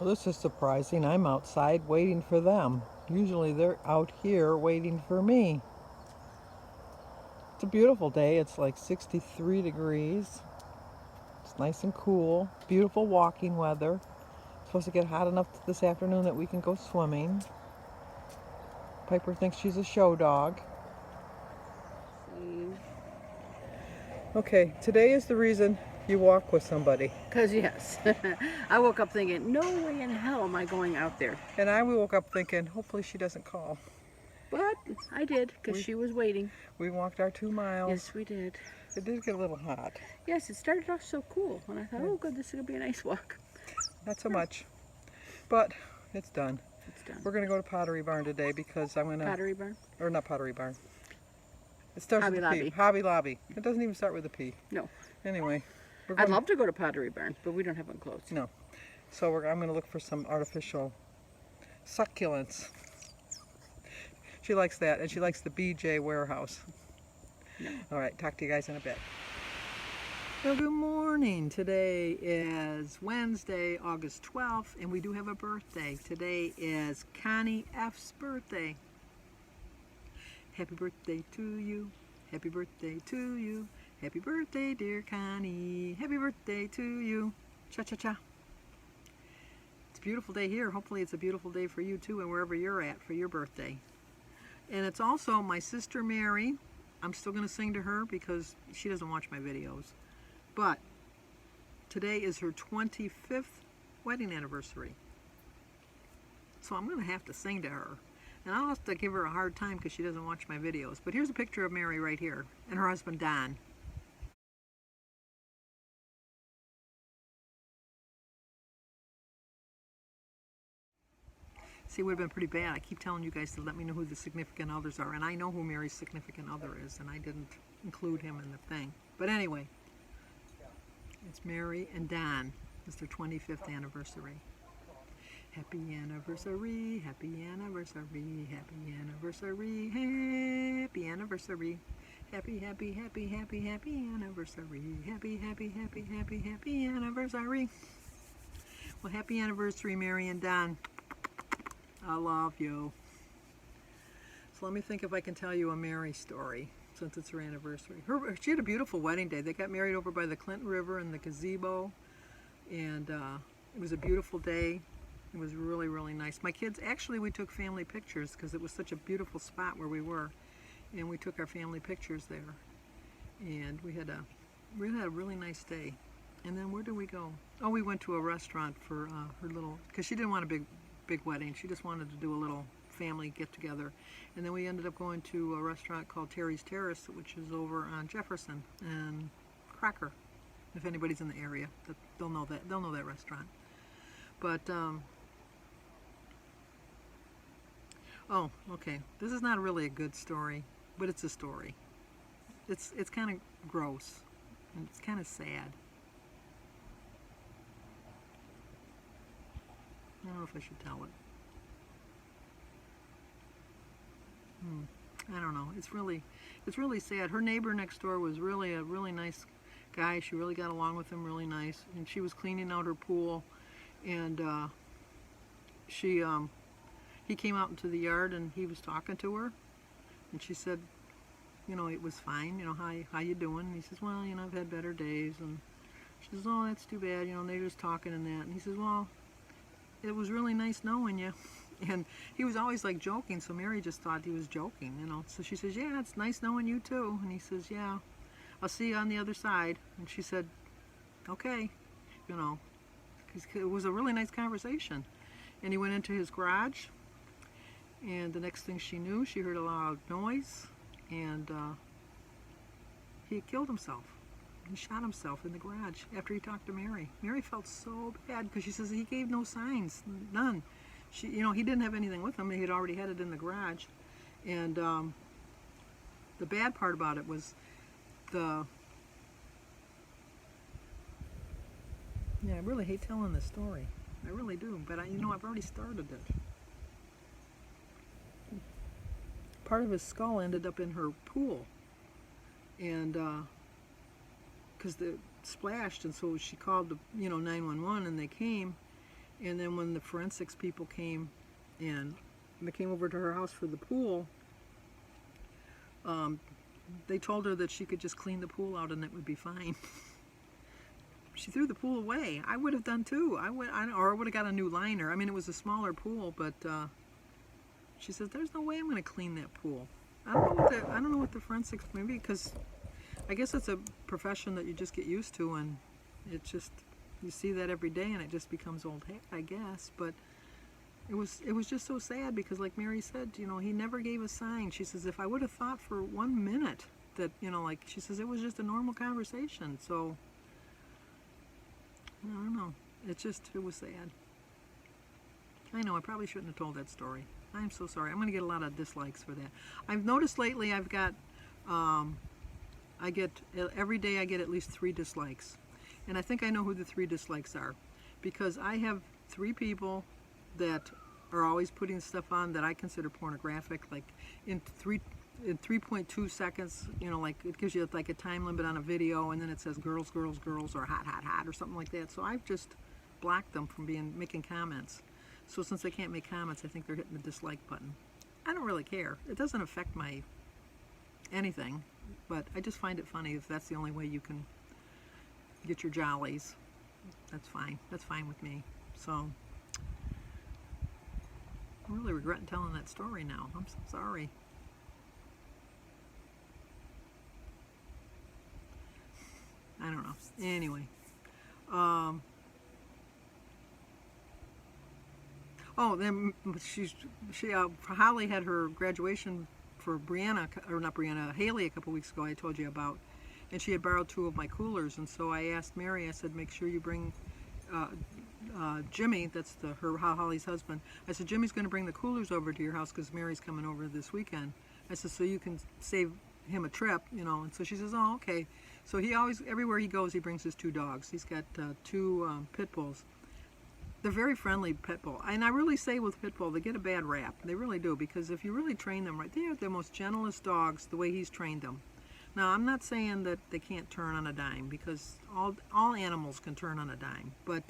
This is surprising. I'm outside waiting for them. Usually they're out here waiting for me. It's a beautiful day. It's like 63 degrees. It's nice and cool. Beautiful walking weather. It's supposed to get hot enough this afternoon that we can go swimming. Piper thinks she's a show dog. Same. Okay, today is the reason you walk with somebody. Because yes, I woke up thinking, no way in hell am I going out there. And I woke up thinking, hopefully she doesn't call. But I did, because she was waiting. We walked our 2 miles. Yes, we did. It did get a little hot. Yes, it started off so cool. And I thought, oh good, this is going to be a nice walk. Not so much. But it's done. It's done. We're going to go to Pottery Barn today because I'm going to... Pottery Barn? Or not Pottery Barn. It starts Hobby with a P. Lobby. Hobby Lobby. It doesn't even start with a P. No. Anyway. I'd love to go to Pottery Barn, but we don't have one closed. No. So I'm going to look for some artificial succulents. She likes that, and she likes the BJ Warehouse. No. All right, talk to you guys in a bit. Well, good morning. Today is Wednesday, August 12th, and we do have a birthday. Today is Connie F's birthday. Happy birthday to you. Happy birthday to you. Happy birthday, dear Connie. Happy birthday to you. Cha-cha-cha. It's a beautiful day here. Hopefully it's a beautiful day for you too and wherever you're at for your birthday. And it's also my sister Mary. I'm still going to sing to her because she doesn't watch my videos. But today is her 25th wedding anniversary. So I'm going to have to sing to her. And I'll have to give her a hard time because she doesn't watch my videos. But here's a picture of Mary right here and her husband Don. See, it would have been pretty bad. I keep telling you guys to let me know who the significant others are. And I know who Mary's significant other is, and I didn't include him in the thing. But anyway, it's Mary and Don. It's their 25th anniversary. Happy anniversary, happy anniversary, happy anniversary, happy anniversary. Happy, happy, happy, happy, happy anniversary. Happy, happy, happy, happy, happy anniversary. Well, happy anniversary, Mary and Don. I love you. So let me think if I can tell you a Mary story since it's her anniversary. She had a beautiful wedding day. They got married over by the Clinton River in the gazebo, and it was a beautiful day. It was really, really nice. My kids, actually we took family pictures because it was such a beautiful spot where we were, and we took our family pictures there, and we had a really nice day. And then where did we go? Oh, we went to a restaurant for her little, because she didn't want a big wedding. She just wanted to do a little family get together. And then we ended up going to a restaurant called Terry's Terrace, which is over on Jefferson and Cracker. If anybody's in the area, they'll know that restaurant. But oh, okay. This is not really a good story, but it's a story. It's kind of gross and it's kind of sad. I don't know if I should tell it. I don't know. It's really sad. Her neighbor next door was really a really nice guy. She really got along with him really nice. And she was cleaning out her pool, and he came out into the yard and he was talking to her, and she said, you know, it was fine. You know, how you doing? And he says, well, you know, I've had better days. And she says, oh, that's too bad. You know, they're just talking and that. And he says, well, it was really nice knowing you. And he was always like joking, so Mary just thought he was joking, you know. So she says, yeah, it's nice knowing you too. And he says, yeah, I'll see you on the other side. And she said, okay, you know, 'cause it was a really nice conversation. And he went into his garage, and the next thing she knew, she heard a loud noise, and he had killed himself. He shot himself in the garage after he talked to Mary. Mary felt so bad because she says he gave no signs, none. You know, he didn't have anything with him. He had already had it in the garage. And the bad part about it was yeah, I really hate telling this story. I really do, but you know, I've already started it. Part of his skull ended up in her pool, and because it splashed, and so she called the 911, and they came, And then when the forensics people came in, they came over to her house for the pool, they told her that she could just clean the pool out and it would be fine. She threw the pool away. I would have done too. Or I would have got a new liner. I mean, it was a smaller pool, but she says, "There's no way I'm going to clean that pool." I don't know what the forensics, maybe because I guess it's a profession that you just get used to, and it just, you see that every day, and it just becomes old hat, I guess. But it was just so sad because, like Mary said, you know, he never gave a sign. She says, if I would have thought for 1 minute that, you know, like she says, it was just a normal conversation. So I don't know. It was sad. I know I probably shouldn't have told that story. I'm so sorry. I'm going to get a lot of dislikes for that. I've noticed lately I've got, every day I get at least 3 dislikes. And I think I know who the 3 dislikes are. Because I have 3 people that are always putting stuff on that I consider pornographic, like in 3.2 seconds, you know, like it gives you like a time limit on a video, and then it says girls, girls, girls, or hot, hot, hot, or something like that. So I've just blocked them from making comments. So since they can't make comments, I think they're hitting the dislike button. I don't really care. It doesn't affect my anything, but I just find it funny if that's the only way you can get your jollies. That's fine. That's fine with me. So I'm really regretting telling that story now. I'm so sorry. I don't know. Anyway. Then Holly had her graduation for Haley a couple weeks ago, I told you about, and she had borrowed 2 of my coolers, and so I asked Mary, I said, make sure you bring Jimmy, that's Holly's husband. I said, Jimmy's going to bring the coolers over to your house because Mary's coming over this weekend. I said, so you can save him a trip, you know. And so she says, oh, okay. So he always, everywhere he goes, he brings his 2 dogs. He's got 2 pit bulls. They're very friendly pit bull. And I really say with pit bull, they get a bad rap. They really do, because if you really train them right, they are the most gentlest dogs the way he's trained them. Now, I'm not saying that they can't turn on a dime, because all animals can turn on a dime. But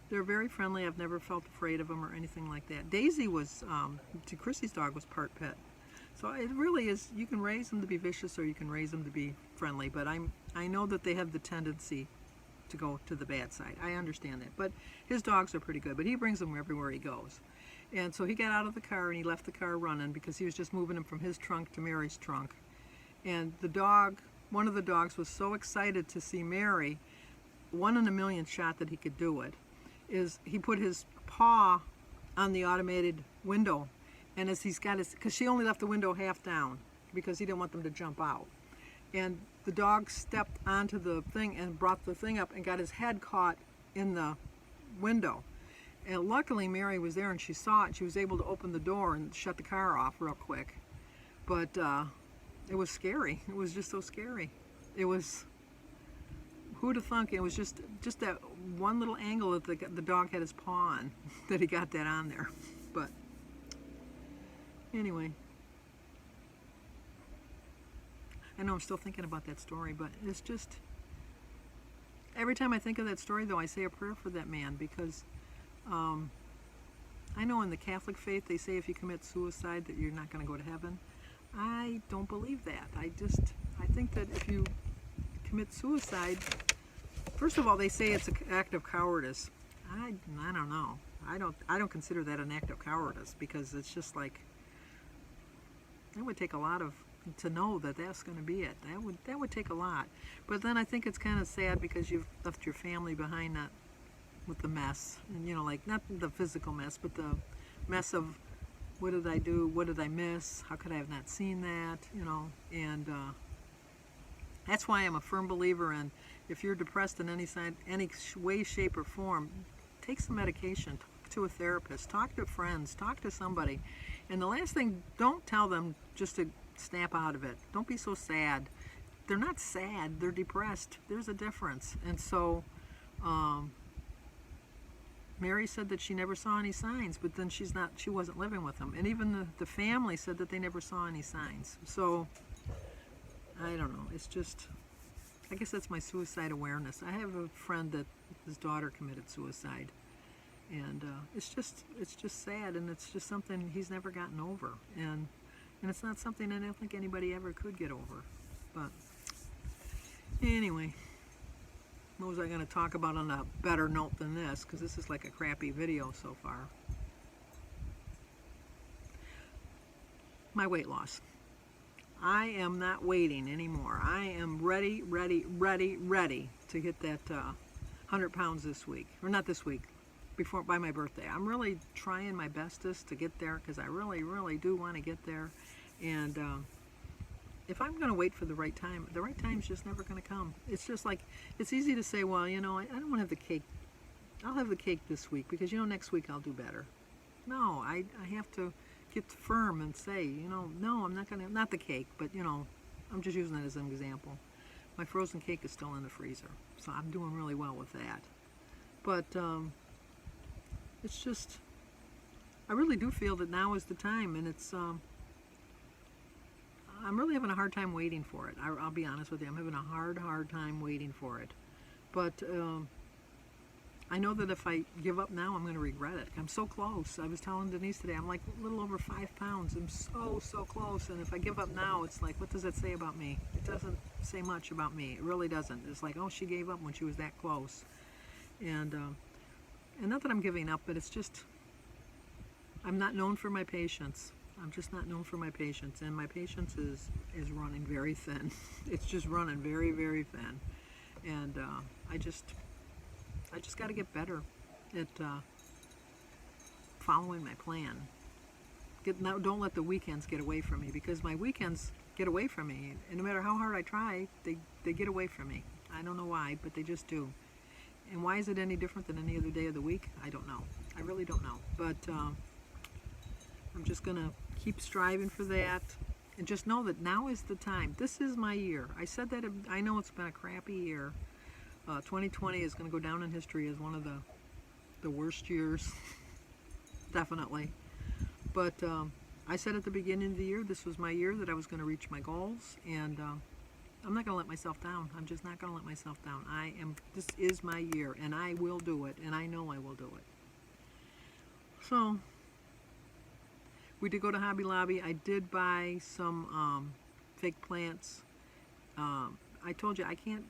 they're very friendly. I've never felt afraid of them or anything like that. Daisy was, Chrissy's dog was part pit. So it really is, you can raise them to be vicious or you can raise them to be friendly. But I know that they have the tendency to go to the bad side. I understand that. But his dogs are pretty good. But he brings them everywhere he goes. And so he got out of the car and he left the car running because he was just moving him from his trunk to Mary's trunk. And one of the dogs was so excited to see Mary, 1 in a million shot that he could do it, is he put his paw on the automated window. And as he's got because she only left the window half down because he didn't want them to jump out. And the dog stepped onto the thing and brought the thing up and got his head caught in the window. And luckily Mary was there and she saw it. She was able to open the door and shut the car off real quick. But it was scary. It was just so scary. It was, who'd have thunk? It was just that one little angle that the dog had his paw on that he got that on there. But anyway, I know I'm still thinking about that story, but it's just, every time I think of that story, though, I say a prayer for that man, because I know in the Catholic faith they say if you commit suicide that you're not going to go to heaven. I don't believe that. I think that if you commit suicide, first of all, they say it's an act of cowardice. I don't know. I don't consider that an act of cowardice, because it's just like, it would take a lot to know that that's going to be it. That would take a lot. But then I think it's kind of sad because you've left your family behind, not with the mess, and you know, like not the physical mess, but the mess of what did I do? What did I miss? How could I have not seen that? You know, and that's why I'm a firm believer in, if you're depressed in any way, shape, or form, take some medication. Talk to a therapist. Talk to friends. Talk to somebody. And the last thing, don't tell them just to snap out of it. Don't be so sad. They're not sad. They're depressed. There's a difference. And so Mary said that she never saw any signs, but then she wasn't living with them. And even the family said that they never saw any signs. So I don't know. It's just, I guess that's my suicide awareness. I have a friend that his daughter committed suicide. And it's just sad, and it's just something he's never gotten over, and it's not something I don't think anybody ever could get over. But anyway, what was I going to talk about on a better note than this? Because this is like a crappy video so far. My weight loss. I am not waiting anymore. I am ready to hit that 100 pounds this week, or not this week, by my birthday. I'm really trying my bestest to get there, because I really do want to get there. And if I'm going to wait for the right time's just never going to come. It's just like, it's easy to say, well, you know, I don't want to have the cake. I'll have the cake this week because, you know, next week I'll do better. No, I have to get firm and say, you know, no, I'm not going to, not the cake, but, you know, I'm just using that as an example. My frozen cake is still in the freezer, so I'm doing really well with that. But it's just, I really do feel that now is the time, and it's, I'm really having a hard time waiting for it. I'll be honest with you, I'm having a hard time waiting for it. But I know that if I give up now, I'm going to regret it. I'm so close. I was telling Denise today, I'm like a little over 5 pounds. I'm so close. And if I give up now, it's like, what does that say about me? It doesn't say much about me. It really doesn't. It's like, oh, she gave up when she was that close. And not that I'm giving up, but it's just, I'm not known for my patience. I'm just not known for my patience. And my patience is running very thin. It's just running very thin. And I just got to get better at following my plan. Don't let the weekends get away from me, because my weekends get away from me, and no matter how hard I try, they get away from me. I don't know why, but they just do. And why is it any different than any other day of the week? I don't know. I really don't know. But I'm just gonna keep striving for that, and just know that now is the time. This is my year. I said that. I know it's been a crappy year. 2020 is going to go down in history as one of the worst years, definitely. But I said at the beginning of the year, this was my year, that I was going to reach my goals, and I'm not going to let myself down. I'm just not going to let myself down. This is my year, and I will do it, and I know I will do it. So, we did go to Hobby Lobby. I did buy some fake plants. I told you, I can't,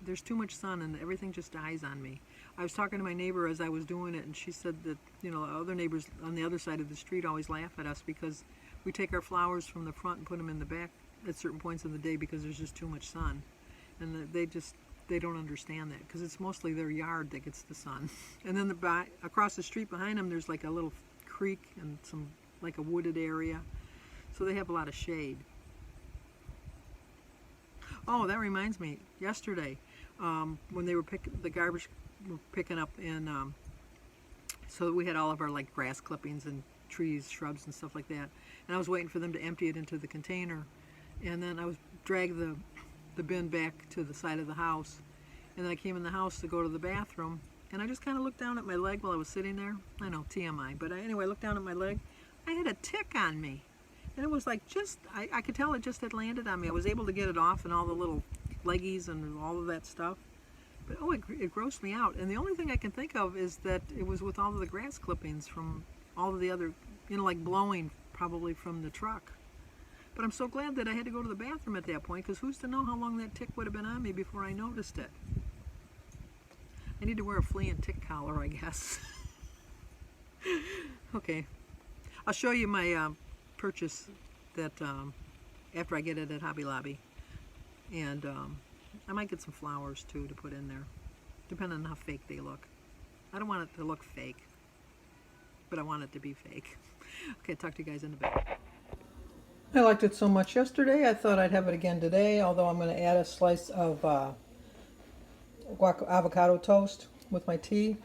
there's too much sun and everything just dies on me. I was talking to my neighbor as I was doing it, and she said that, you know, other neighbors on the other side of the street always laugh at us because we take our flowers from the front and put them in the back at certain points in the day because there's just too much sun. And they don't understand that, because it's mostly their yard that gets the sun. And then across the street behind them, there's like a little creek and some, like a wooded area. So they have a lot of shade. Oh, that reminds me, yesterday, when they were the garbage were picking up, and so we had all of our like grass clippings and trees, shrubs and stuff like that, and I was waiting for them to empty it into the container, and then I was dragged the bin back to the side of the house, and then I came in the house to go to the bathroom, and I just kind of looked down at my leg while I was sitting there. I know, TMI, but anyway, I looked down at my leg. I had a tick on me, and it was like I could tell it just had landed on me. I was able to get it off and all the little leggies and all of that stuff, but oh, it grossed me out. And the only thing I can think of is that it was with all of the grass clippings from all of the other, you know, like blowing probably from the truck. But I'm so glad that I had to go to the bathroom at that point, because who's to know how long that tick would have been on me before I noticed it. I need to wear a flea and tick collar, I guess. Okay, I'll show you my purchase that after I get it at Hobby Lobby. And I might get some flowers too to put in there, depending on how fake they look. I don't want it to look fake, but I want it to be fake. Okay, talk to you guys in a bit. I liked it so much yesterday, I thought I'd have it again today, although I'm going to add a slice of avocado toast with my tea.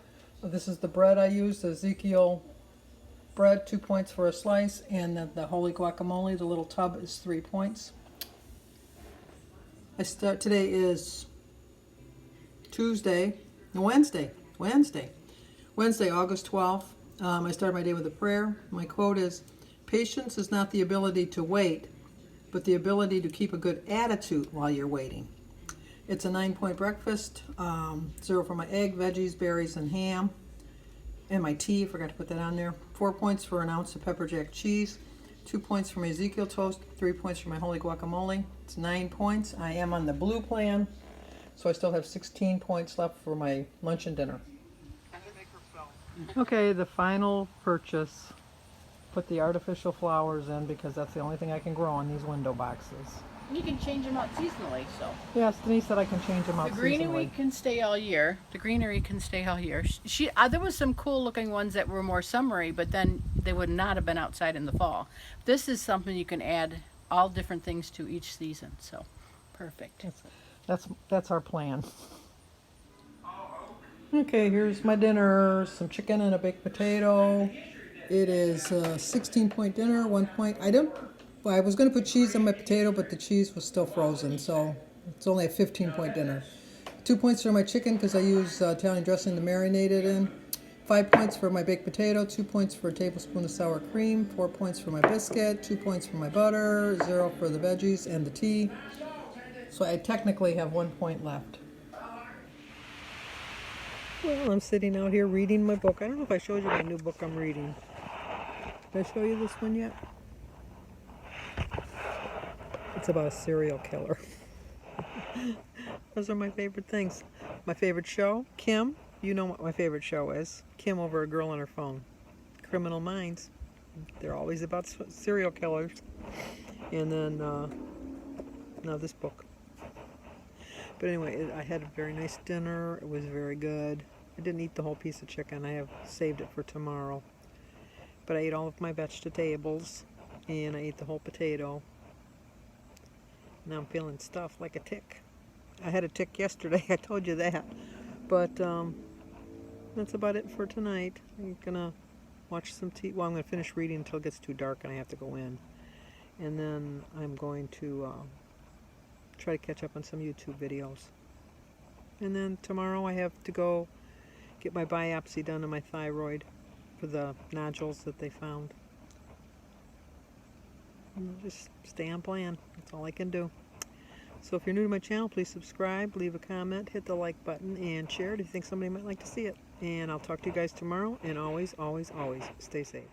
This is the bread I used, the Ezekiel bread, 2 points for a slice, and the holy guacamole, the little tub, is 3 points. Today is Wednesday, August 12th. I started my day with a prayer. My quote is, "Patience is not the ability to wait, but the ability to keep a good attitude while you're waiting." It's a 9-point breakfast, 0 for my egg, veggies, berries, and ham. And my tea, forgot to put that on there. 4 points for an ounce of pepper jack cheese. 2 points for my Ezekiel toast. 3 points for my holy guacamole. It's 9 points. I am on the blue plan, so I still have 16 points left for my lunch and dinner. Okay, the final purchase. Put the artificial flowers in because that's the only thing I can grow on these window boxes. You can change them out seasonally, so. Yes, Denise said I can change them out The greenery seasonally. can stay all year. The greenery can stay all year. There was some cool looking ones that were more summery, but then they would not have been outside in the fall. This is something you can add all different things to each season, so perfect. That's our plan. Okay, here's my dinner. Some chicken and a baked potato. It is a 16-point dinner, 1 point. I was going to put cheese on my potato, but the cheese was still frozen, so it's only a 15-point dinner. 2 points for my chicken because I use Italian dressing to marinate it in. 5 points for my baked potato, 2 points for a tablespoon of sour cream, 4 points for my biscuit, 2 points for my butter, 0 for the veggies and the tea. So I technically have 1 point left. Well, I'm sitting out here reading my book. I don't know if I showed you my new book I'm reading. Did I show you this one yet? It's about a serial killer. Those are my favorite things. My favorite show, Kim. You know what my favorite show is. Kim over a girl on her phone. Criminal Minds. They're always about serial killers. And then, now this book. But anyway, I had a very nice dinner. It was very good. I didn't eat the whole piece of chicken. I have saved it for tomorrow. But I ate all of my vegetables, and I ate the whole potato. Now I'm feeling stuffed like a tick. I had a tick yesterday, I told you that. But that's about it for tonight. I'm gonna watch some TV. Well, I'm gonna finish reading until it gets too dark and I have to go in. And then I'm going to try to catch up on some YouTube videos. And then tomorrow I have to go get my biopsy done on my thyroid for the nodules that they found. And just stay on plan. That's all I can do. So if you're new to my channel, please subscribe, leave a comment, hit the like button, and share it if you think somebody might like to see it. And I'll talk to you guys tomorrow, and always, always, always stay safe.